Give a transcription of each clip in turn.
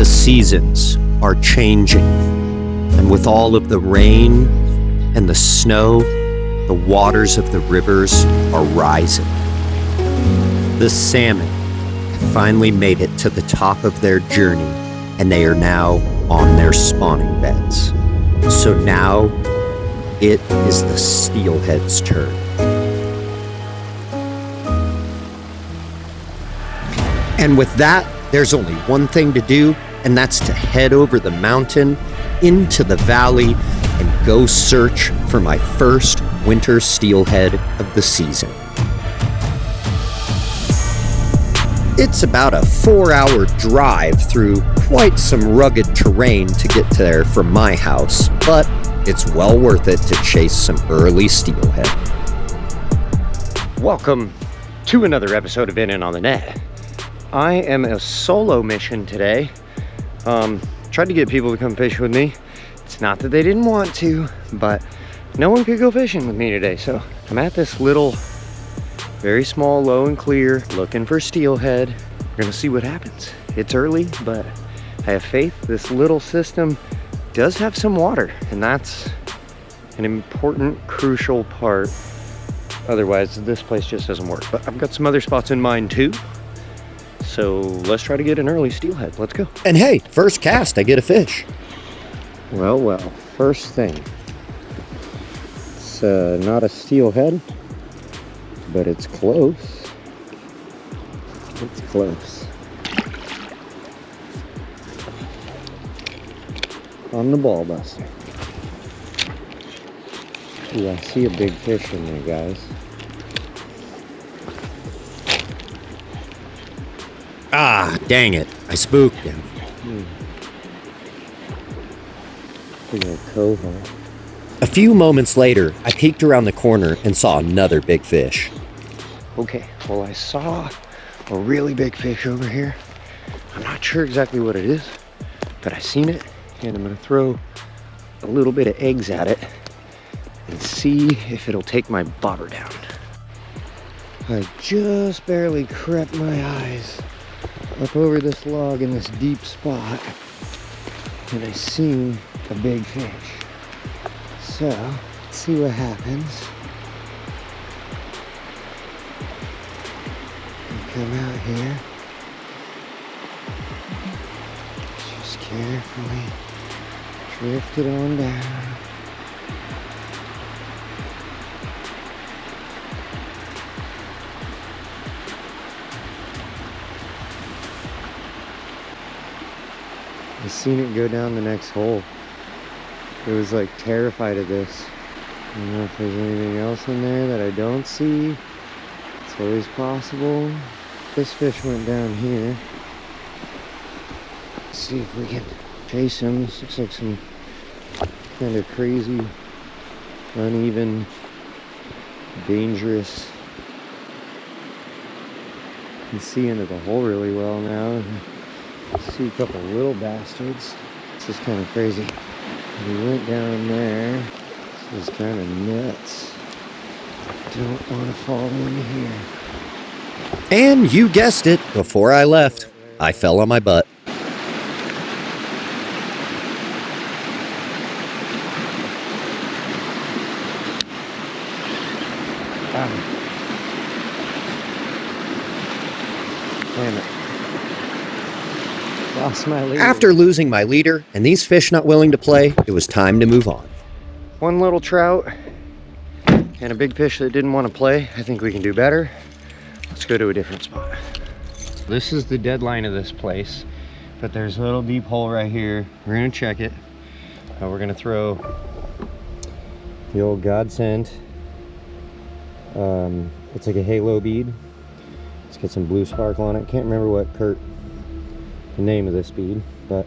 The seasons are changing, and with all of the rain and the snow, the waters of the rivers are rising. The salmon have finally made it to the top of their journey, and they are now on their spawning beds. So now it is the steelhead's turn. And with that, there's only one thing to do, and that's to head over the mountain into the valley and go search for my first winter steelhead of the season. It's about a 4-hour drive through quite some rugged terrain to get there from my house, but it's well worth it to chase some early steelhead. Welcome to another episode of In and on the Net. I am a solo mission today. Tried to get people to come fish with me. It's not that they didn't want to, but no one could go fishing with me today. So I'm at this little, very small, low and clear, looking for steelhead. We're gonna see what happens. It's early, but I have faith this little system does have some water, and that's an important, crucial part. Otherwise, this place just doesn't work. But I've got some other spots in mind too. So let's try to get an early steelhead. Let's go. And hey, first cast, I get a fish. Well, first thing. It's not a steelhead, but it's close. It's close. On the ball buster. Ooh, I see a big fish in there, guys. Ah, dang it. I spooked him. A few moments later, I peeked around the corner and saw another big fish. Okay, well, I saw a really big fish over here. I'm not sure exactly what it is, but I seen it, and I'm gonna throw a little bit of eggs at it and see if it'll take my bobber down. I just barely crept my eyes up over this log in this deep spot, and I seen a big fish. So, let's see what happens. Come out here. Just carefully drift it on down. I seen it go down the next hole. It was like terrified of this. I don't know if there's anything else in there that I don't see. It's always possible. This fish went down here. Let's see if we can chase him. This looks like some kind of crazy, uneven, dangerous. You can see into the hole really well now. See a couple little bastards. This is kind of crazy. We went down there. This is kind of nuts. Don't want to fall in here. And you guessed it, before I left, I fell on my butt. Damn it. Lost my leader. After losing my leader and these fish not willing to play, it was time to move on. One little trout and a big fish that didn't want to play. I think we can do better. Let's go to a different spot. This is the deadline of this place, but there's a little deep hole right here. We're gonna check it. We're gonna throw the old godsend. It's like a halo bead. Let's get some blue sparkle on it. Can't remember what the name of this bead, but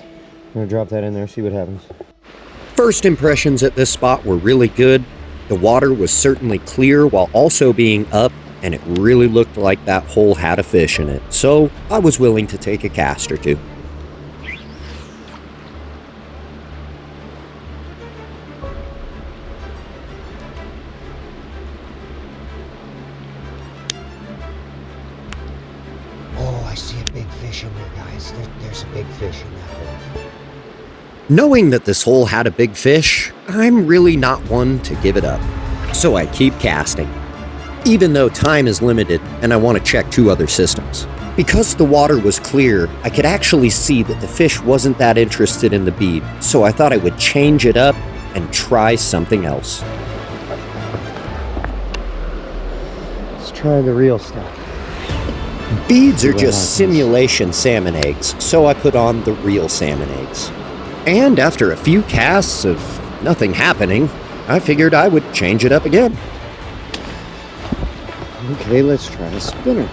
I'm gonna drop that in there, see what happens. First impressions at this spot were really good. The water was certainly clear while also being up, and it really looked like that hole had a fish in it. So I was willing to take a cast or two. Oh, I see a big fish in there, guys. There's a big fish in that hole. Knowing that this hole had a big fish, I'm really not one to give it up. So I keep casting, even though time is limited and I want to check 2 other systems. Because the water was clear, I could actually see that the fish wasn't that interested in the bead, so I thought I would change it up and try something else. Let's try the real stuff. Beads are just simulation salmon eggs, so I put on the real salmon eggs. And after a few casts of nothing happening, I figured I would change it up again. Okay, let's try a spinner.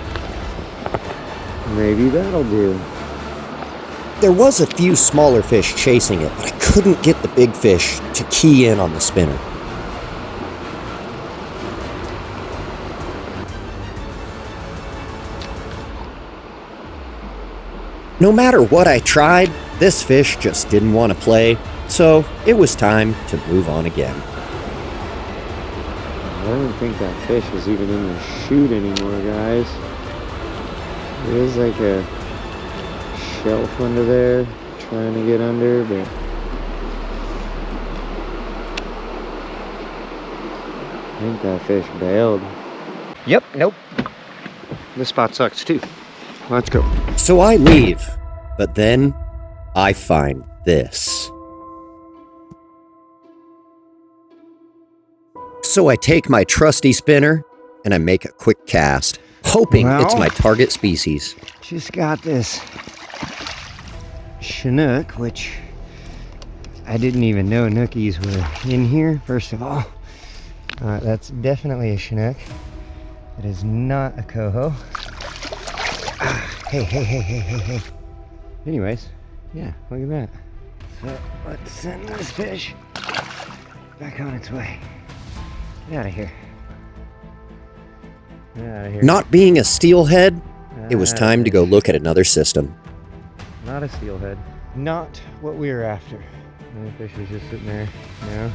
Maybe that'll do. There was a few smaller fish chasing it, but I couldn't get the big fish to key in on the spinner. No matter what I tried, this fish just didn't want to play, so it was time to move on again. I don't think that fish is even in the chute anymore, guys. There's like a shelf under there trying to get under, but I think that fish bailed. Yep, nope. This spot sucks too. Let's go. So I leave, but then I find this. So I take my trusty spinner and I make a quick cast, hoping it's my target species. Just got this chinook, which I didn't even know nookies were in here, first of all. That's definitely a chinook. It is not a coho. Hey. Anyways, yeah, look at that. So let's send this fish back on its way. Get out of here. Get out of here. Not being a steelhead, it was time to go look at another system. Not a steelhead. Not what we were after. The fish was just sitting there. No.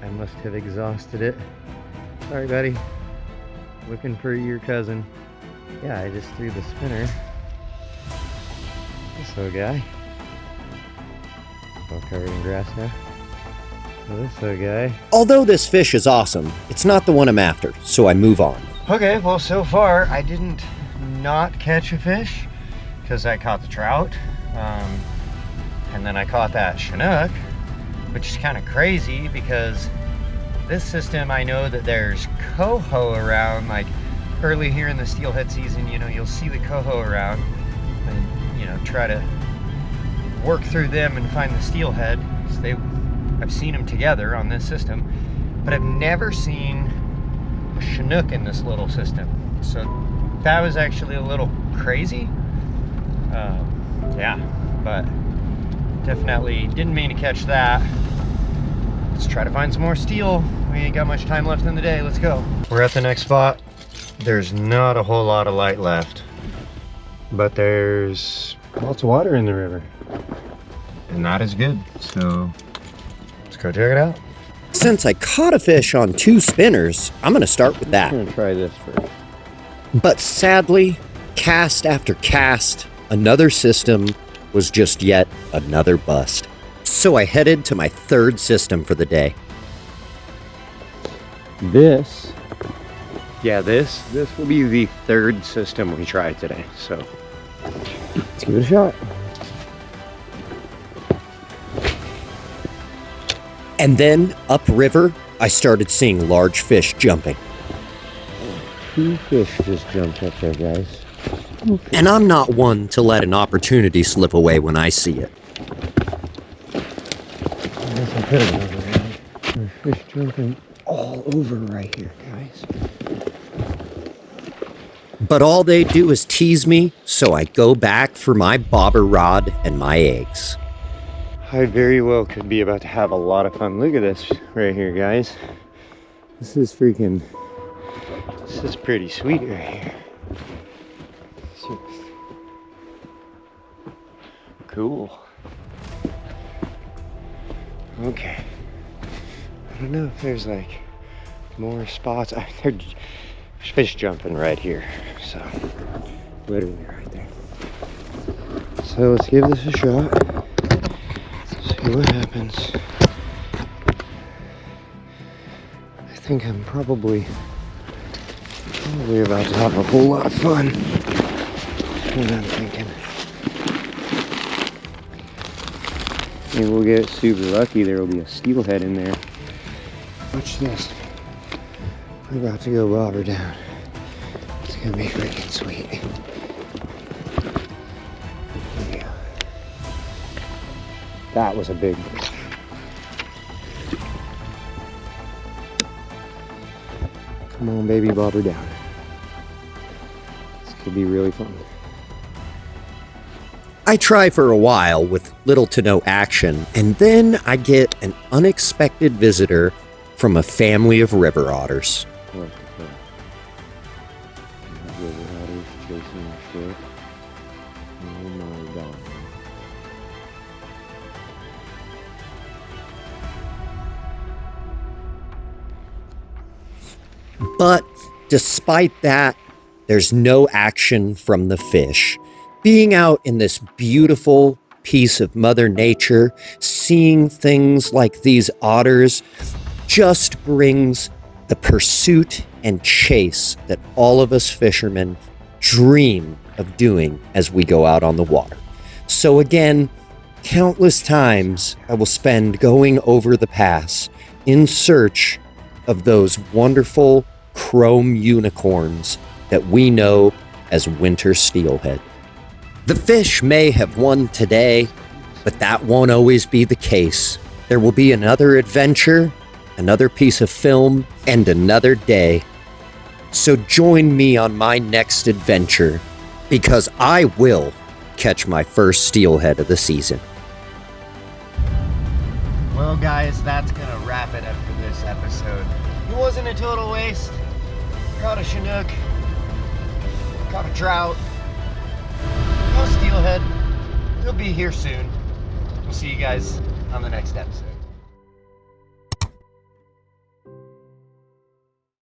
I must have exhausted it. Sorry, buddy. Looking for your cousin. Yeah, I just threw the spinner. This little guy. All covered in grass now. This little guy. Although this fish is awesome, it's not the one I'm after, so I move on. Okay, well, so far I didn't not catch a fish because I caught the trout. And then I caught that chinook, which is kind of crazy because this system, I know that there's coho around, like early here in the steelhead season, you know, you'll see the coho around and, you know, try to work through them and find the steelhead. So I've seen them together on this system, but I've never seen a chinook in this little system. So that was actually a little crazy. Yeah, but definitely didn't mean to catch that. Let's try to find some more steel. We ain't got much time left in the day. Let's go. We're at the next spot. There's not a whole lot of light left, but there's lots of water in the river. And not as good, so let's go check it out. Since I caught a fish on 2 spinners, I'm gonna start with that. I'm gonna try this first. But sadly, cast after cast, another system was just yet another bust. So I headed to my 3rd system for the day. This will be the 3rd system we tried today, so let's give it a shot. And then, upriver, I started seeing large fish jumping. 2 fish just jumped up there, guys. Okay. And I'm not one to let an opportunity slip away when I see it. I guess I could have over there. There's fish jumping all over right here, guys. But all they do is tease me, so I go back for my bobber rod and my eggs. I very well could be about to have a lot of fun. Look at this right here, guys. This is pretty sweet right here. Cool. Okay. I don't know if there's like more spots. There's fish jumping right here. So, literally right there. So let's give this a shot. See what happens. I think I'm probably about to have a whole lot of fun. That's what I'm thinking. Maybe we'll get super lucky. There will be a steelhead in there. Watch this. We're about to go bobber down. It's gonna be freaking sweet. Yeah. That was a big one. Come on, baby, bobber down. This could be really fun. I try for a while with little to no action, and then I get an unexpected visitor from a family of river otters. What the fuck? River otters chasing a ship. Oh my god. But despite that, there's no action from the fish. Being out in this beautiful piece of Mother Nature, seeing things like these otters, just brings the pursuit and chase that all of us fishermen dream of doing as we go out on the water. So again, countless times I will spend going over the pass in search of those wonderful chrome unicorns that we know as winter steelhead. The fish may have won today, but that won't always be the case. There will be another adventure, another piece of film, and another day. So join me on my next adventure, because I will catch my first steelhead of the season. Well, guys, that's gonna wrap it up for this episode. It wasn't a total waste. Caught a chinook, caught a trout, no steelhead. He'll be here soon. We'll see you guys on the next episode.